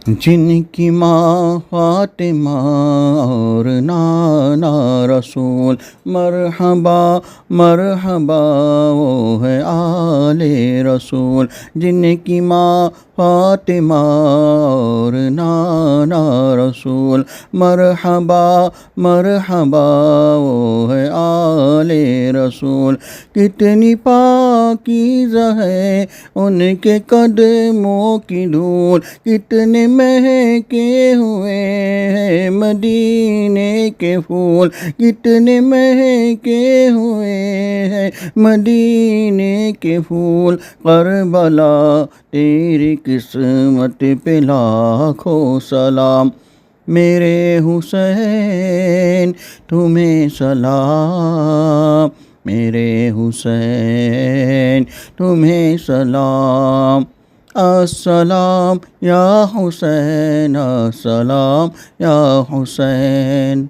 جن کی ماں فاطمہ اور نانا رسول، مرحبا مرحبا وہ ہے آل رسول۔ جن کی ماں فاطمہ اور نانا رسول، مرحبا مرحبا وہ ہے آل رسول۔ کتنی پاکیزہ ہے ان کے قدموں کی دھول، کتنے مہکے ہوئے ہیں مدینے کے پھول، کتنے مہکے ہوئے ہیں مدینے کے پھول۔ کربلا تیری قسمت پہ لاکھوں سلام، میرے حسین تمہیں سلام، میرے حسین تمہیں سلام۔ السلام یا حسین، السلام یا حسین۔